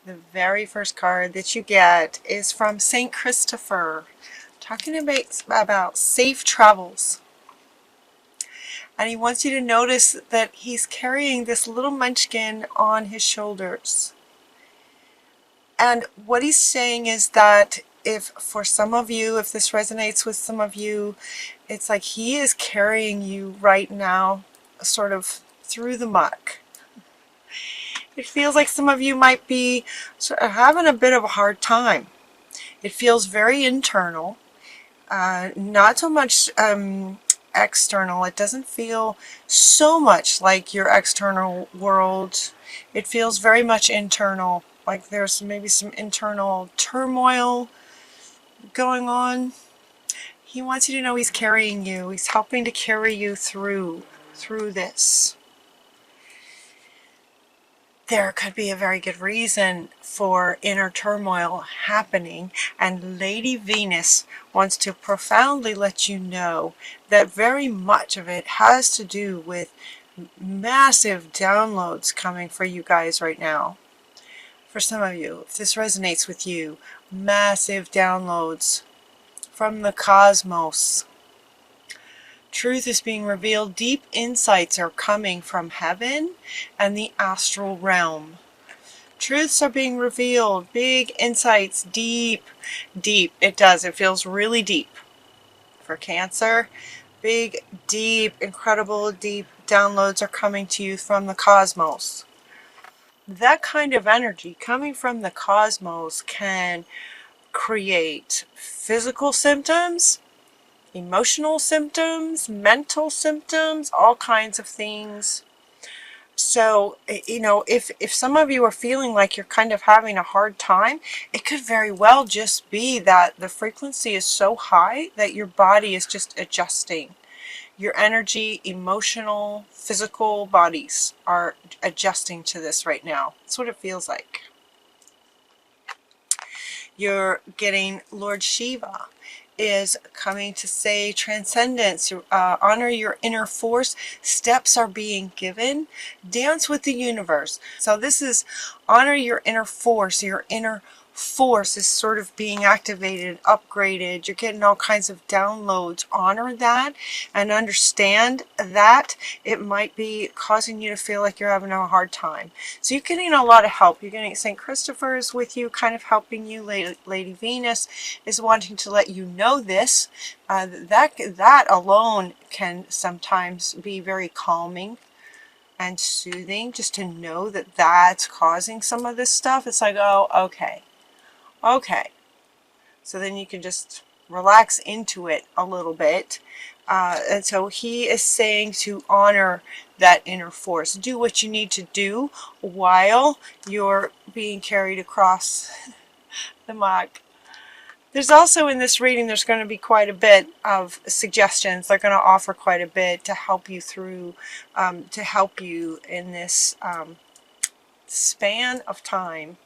The very first card that you get is from Saint Christopher, talking about safe travels. And he wants you to notice that he's carrying this little munchkin on his shoulders. And what he's saying is that if for some of you, if this resonates with some of you, it's like he is carrying you right now sort of through the muck. It feels like some of you might be sort of having a bit of a hard time. It feels very internal, not so much external. It doesn't feel so much like your external world. It feels very much internal, like there's maybe some internal turmoil going on. He wants you to know he's carrying you. He's helping to carry you through this. There could be a very good reason for inner turmoil happening, and Lady Venus wants to profoundly let you know that very much of it has to do with massive downloads coming for you guys right now. For some of you, if this resonates with you, massive downloads from the cosmos. Truth is being revealed. Deep insights are coming from heaven and the astral realm. Truths are being revealed. Big insights. Deep. It does. It feels really deep. For Cancer, big, deep, incredible, deep downloads are coming to you from the cosmos. That kind of energy coming from the cosmos can create physical symptoms, emotional symptoms, mental symptoms, all kinds of things. So, if some of you are feeling like you're kind of having a hard time, it could very well just be that the frequency is so high that your body is just adjusting. Your energy, emotional, physical bodies are adjusting to this right now. That's what it feels like. You're getting Lord Shiva is coming to say transcendence, honor your inner force, steps are being given, dance with the universe. So this is honor your inner force. Your inner force is sort of being activated, upgraded. You're getting all kinds of downloads. Honor that and understand that it might be causing you to feel like you're having a hard time. So you're getting a lot of help. You're getting St. Christopher's with you, kind of helping you. Lady Venus is wanting to let you know this. That alone can sometimes be very calming and soothing, just to know that that's causing some of this stuff. It's like, oh, okay. So then you can just relax into it a little bit. And so he is saying to honor that inner force. Do what you need to do while you're being carried across the muck. There's also in this reading, there's going to be quite a bit of suggestions. They're going to offer quite a bit to help you through, to help you in this span of time.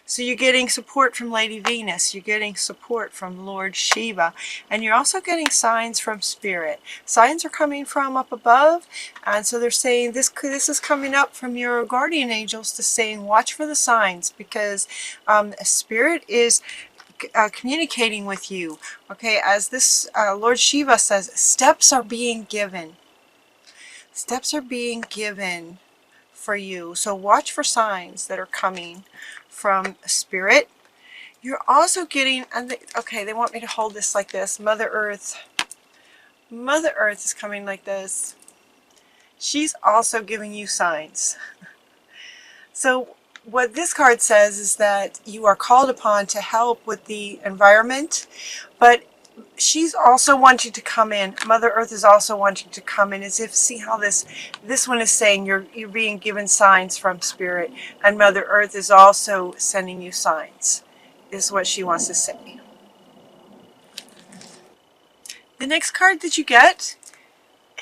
So you're getting support from Lady Venus, you're getting support from Lord Shiva, and you're also getting signs from Spirit. Signs are coming from up above, and so they're saying this is coming up from your guardian angels to saying watch for the signs, because Spirit is communicating with you. Okay, as this Lord Shiva says, steps are being given. Steps are being given for you. So watch for signs that are coming from Spirit. You're also getting, okay, they want me to hold this like this. Mother Earth is coming like this. She's also giving you signs. So what this card says is that you are called upon to help with the environment, but she's also wanting to come in. Mother Earth is also wanting to come in, as if, see how this one is saying you're being given signs from Spirit, and Mother Earth is also sending you signs, is what she wants to say. The next card that you get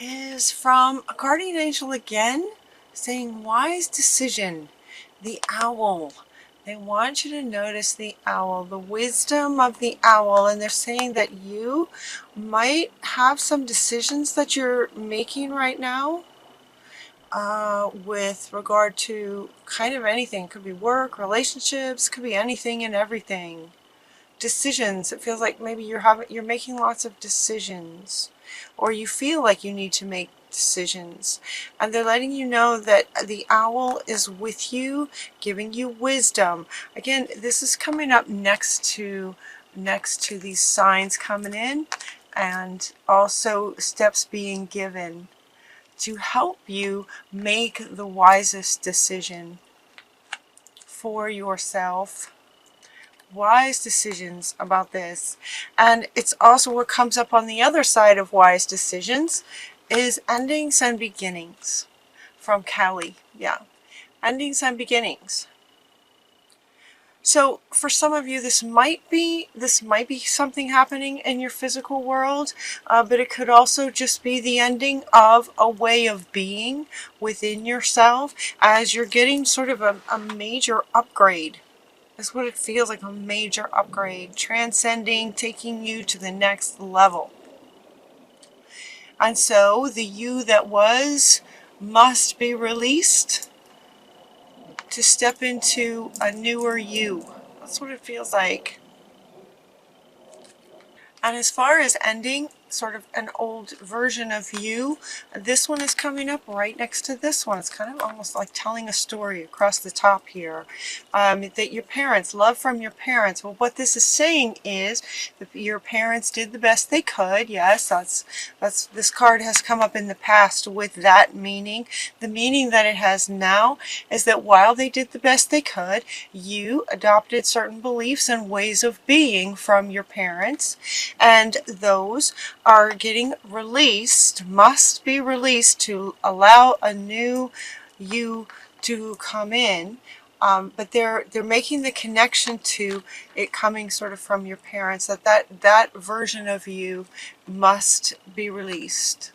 is from a guardian angel again, saying wise decision, the owl. They want you to notice the owl, the wisdom of the owl, and they're saying that you might have some decisions that you're making right now, with regard to kind of anything. It could be work, relationships, could be anything and everything. Decisions. It feels like maybe you're making lots of decisions, or you feel like you need to make decisions, and they're letting you know that the owl is with you, giving you wisdom. Again, this is coming up next to these signs coming in, and also steps being given to help you make the wisest decision for yourself. Wise decisions about this. And it's also what comes up on the other side of wise decisions is endings and beginnings from Callie. Yeah, endings and beginnings. So for some of you, this might be something happening in your physical world, but it could also just be the ending of a way of being within yourself as you're getting sort of a major upgrade. That's what it feels like, a major upgrade, transcending, taking you to the next level. And so the you that was must be released to step into a newer you. That's what it feels like. And as far as ending sort of an old version of you, this one is coming up right next to this one. It's kind of almost like telling a story across the top here. That your parents, love from your parents. Well, what this is saying is that your parents did the best they could. Yes, that's this card has come up in the past with that meaning. The meaning that it has now is that while they did the best they could, you adopted certain beliefs and ways of being from your parents, and those are getting released, must be released to allow a new you to come in. But they're making the connection to it coming sort of from your parents, that version of you must be released.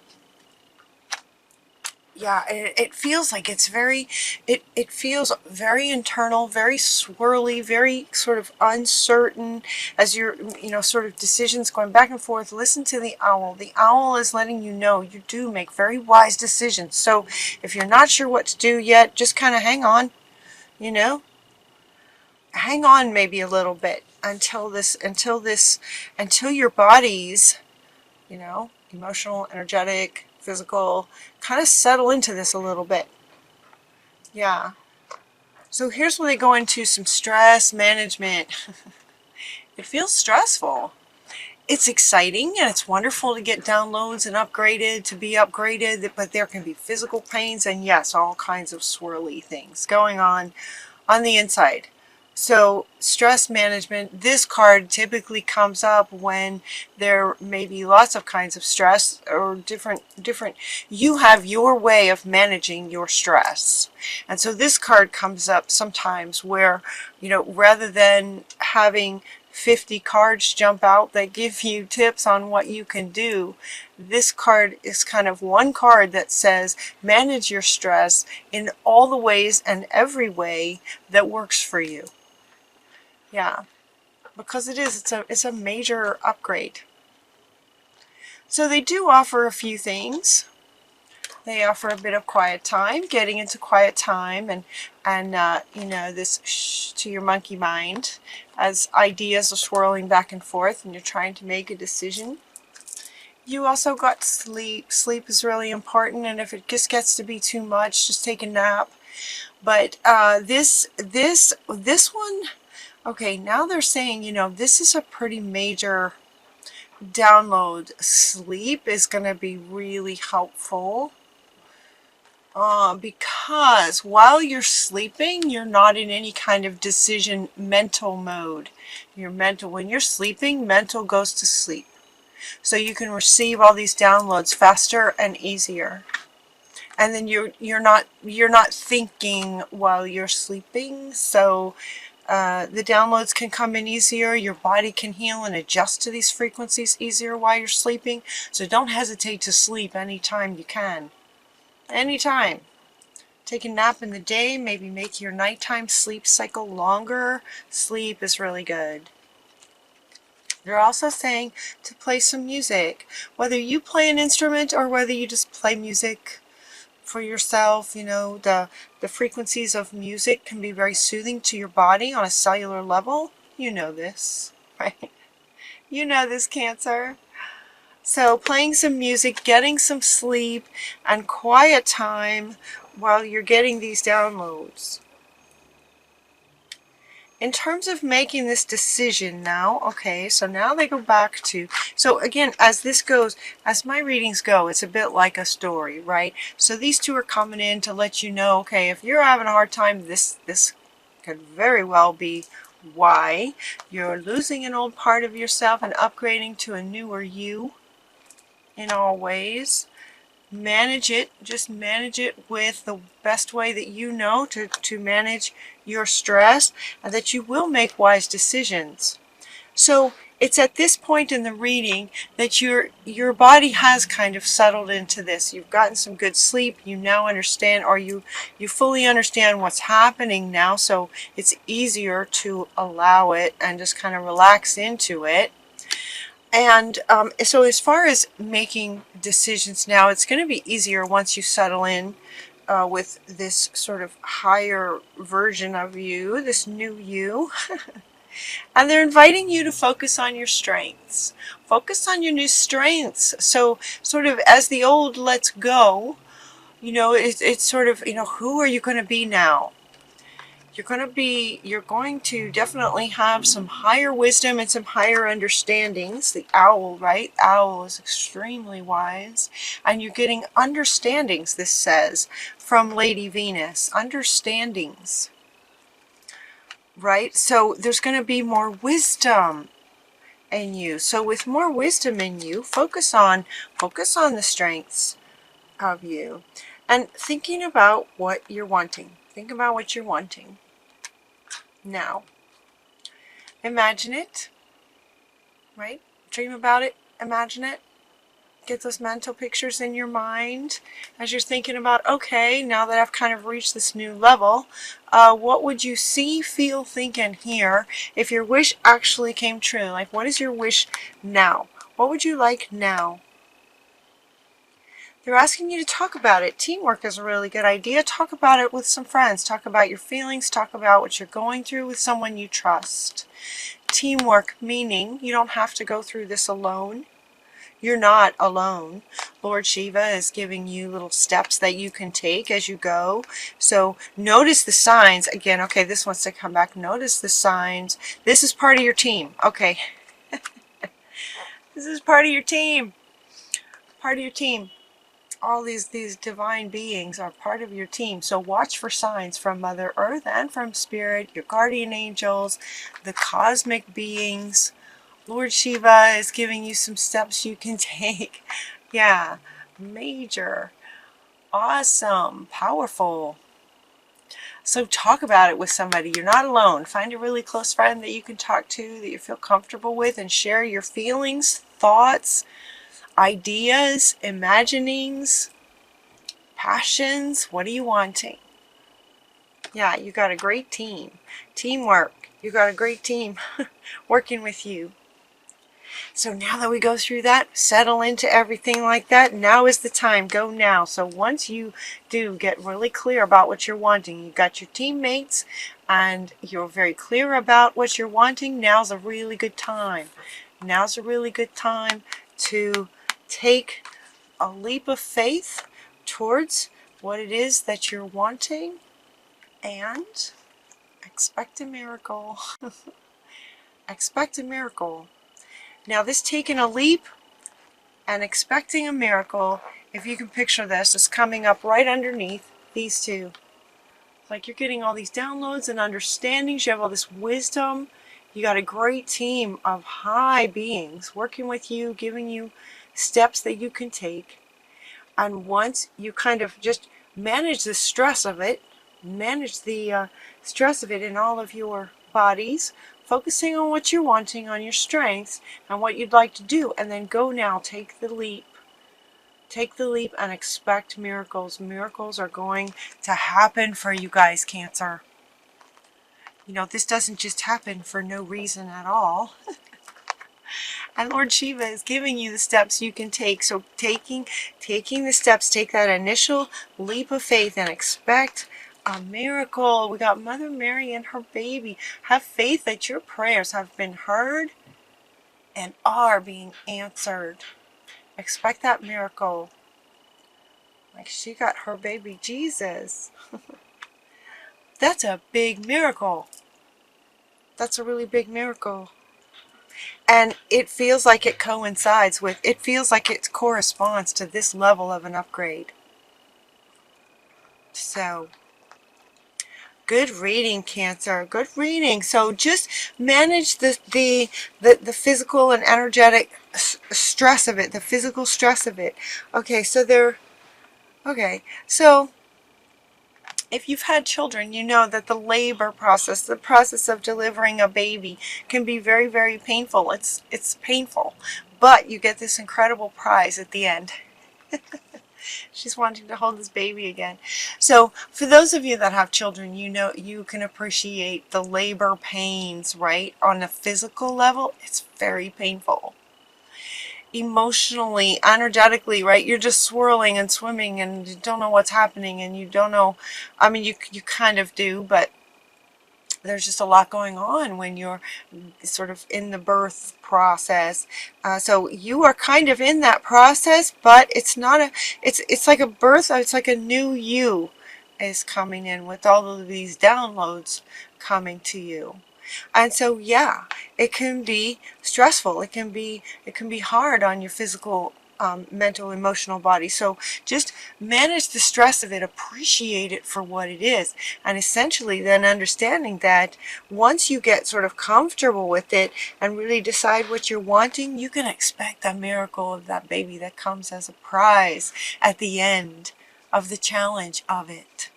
Yeah, it feels like it's very, it feels very internal, very swirly, very sort of uncertain as you're, sort of decisions going back and forth. Listen to the owl. The owl is letting you know you do make very wise decisions. So if you're not sure what to do yet, just kind of hang on, hang on maybe a little bit until your body's, emotional, energetic, physical, kind of settle into this a little bit. Yeah. So here's where they go into some stress management. It feels stressful. It's exciting and it's wonderful to get downloads and to be upgraded, but there can be physical pains and yes, all kinds of swirly things going on the inside. So stress management, this card typically comes up when there may be lots of kinds of stress or different, you have your way of managing your stress. And so this card comes up sometimes where, rather than having 50 cards jump out that give you tips on what you can do, this card is kind of one card that says manage your stress in all the ways and every way that works for you. Yeah, because it's a major upgrade. So they do offer a few things. They offer a bit of quiet time, getting into quiet time, and this shh to your monkey mind as ideas are swirling back and forth and you're trying to make a decision. You also got sleep. Sleep is really important, and if it just gets to be too much, just take a nap. But this one, okay, now they're saying, this is a pretty major download. Sleep is going to be really helpful. Because while you're sleeping, you're not in any kind of decision mental mode. When you're sleeping, mental goes to sleep. So you can receive all these downloads faster and easier. And then you're not thinking while you're sleeping. So the downloads can come in easier. Your body can heal and adjust to these frequencies easier while you're sleeping. So don't hesitate to sleep anytime you can. Anytime. Take a nap in the day, maybe make your nighttime sleep cycle longer. Sleep is really good. They're also saying to play some music. Whether you play an instrument or whether you just play music, for yourself. You know, the frequencies of music can be very soothing to your body on a cellular level. You know this, right? You know this, Cancer. So playing some music, getting some sleep, and quiet time while you're getting these downloads. In terms of making this decision now, okay, so now they go back to, so again, as this goes, as my readings go, it's a bit like a story, right? So these two are coming in to let you know, okay, if you're having a hard time, this could very well be why. You're losing an old part of yourself and upgrading to a newer you in all ways. Manage it, just manage it with the best way that you know to manage your stress, and that you will make wise decisions. So it's at this point in the reading that your body has kind of settled into this. You've gotten some good sleep, you now understand, or you fully understand what's happening now, so it's easier to allow it and just kind of relax into it. And so as far as making decisions now, it's going to be easier once you settle in with this sort of higher version of you, this new you. And they're inviting you to focus on your strengths. Focus on your new strengths. So sort of as the old lets go, you know, it's sort of, you know, who are you going to be now? You're going to definitely have some higher wisdom and some higher understandings. The owl, right? Owl is extremely wise. And you're getting understandings, this says, from Lady Venus. Understandings. Right? So there's going to be more wisdom in you. So with more wisdom in you, focus on the strengths of you. And thinking about what you're wanting. Think about what you're wanting. Now, imagine it, right? Dream about it, imagine it. Get those mental pictures in your mind as you're thinking about, okay, now that I've kind of reached this new level, what would you see, feel, think, and hear if your wish actually came true? Like, what is your wish now? What would you like now? They're asking you to talk about it. Teamwork is a really good idea. Talk about it with some friends. Talk about your feelings. Talk about what you're going through with someone you trust. Teamwork, meaning you don't have to go through this alone. You're not alone. Lord Shiva is giving you little steps that you can take as you go. So notice the signs. Again, okay, this wants to come back. Notice the signs. This is part of your team. Okay. This is part of your team. Part of your team. All these divine beings are part of your team. So watch for signs from Mother Earth and from Spirit, your guardian angels, the cosmic beings. Lord Shiva is giving you some steps you can take. Yeah, major, awesome, powerful. So talk about it with somebody. You're not alone. Find a really close friend that you can talk to, that you feel comfortable with, and share your feelings, thoughts, ideas, imaginings, passions. What are you wanting? Yeah, you got a great team. Teamwork. You got a great team working with you. So now that we go through that, settle into everything like that, now is the time. Go now. So once you do get really clear about what you're wanting, you've got your teammates and you're very clear about what you're wanting, now's a really good time. Now's a really good time to take a leap of faith towards what it is that you're wanting and expect a miracle. Expect a miracle. Now this taking a leap and expecting a miracle, if you can picture this, is coming up right underneath these two. Like you're getting all these downloads and understandings, you have all this wisdom, you got a great team of high beings working with you, giving you steps that you can take. And once you kind of just manage the stress of it, manage the stress of it in all of your bodies, focusing on what you're wanting, on your strengths, and what you'd like to do, and then go now, take the leap. Take the leap and expect miracles. Miracles are going to happen for you guys, Cancer. You know, this doesn't just happen for no reason at all. And Lord Shiva is giving you the steps you can take. So taking the steps, take that initial leap of faith and expect a miracle. We got Mother Mary and her baby. Have faith that your prayers have been heard and are being answered. Expect that miracle. Like she got her baby Jesus. That's a big miracle. That's a really big miracle. And it feels like it coincides with, it feels like it corresponds to this level of an upgrade. So, good reading, Cancer. Good reading. So just manage the physical and energetic stress of it, the physical stress of it. Okay, so if you've had children, you know that the labor process, the process of delivering a baby can be very, very painful. It's painful, but you get this incredible prize at the end. She's wanting to hold this baby again. So for those of you that have children, you know you can appreciate the labor pains, right? On a physical level, it's very painful. Emotionally, energetically, right? You're just swirling and swimming and you don't know what's happening and you don't know. I mean, you kind of do, but there's just a lot going on when you're sort of in the birth process. So you are kind of in that process, but it's not a, it's like a birth, it's like a new you is coming in with all of these downloads coming to you. And so, yeah, it can be stressful. It can be hard on your physical, mental, emotional body. So just manage the stress of it, appreciate it for what it is, and essentially then understanding that once you get sort of comfortable with it and really decide what you're wanting, you can expect a miracle of that baby that comes as a prize at the end of the challenge of it.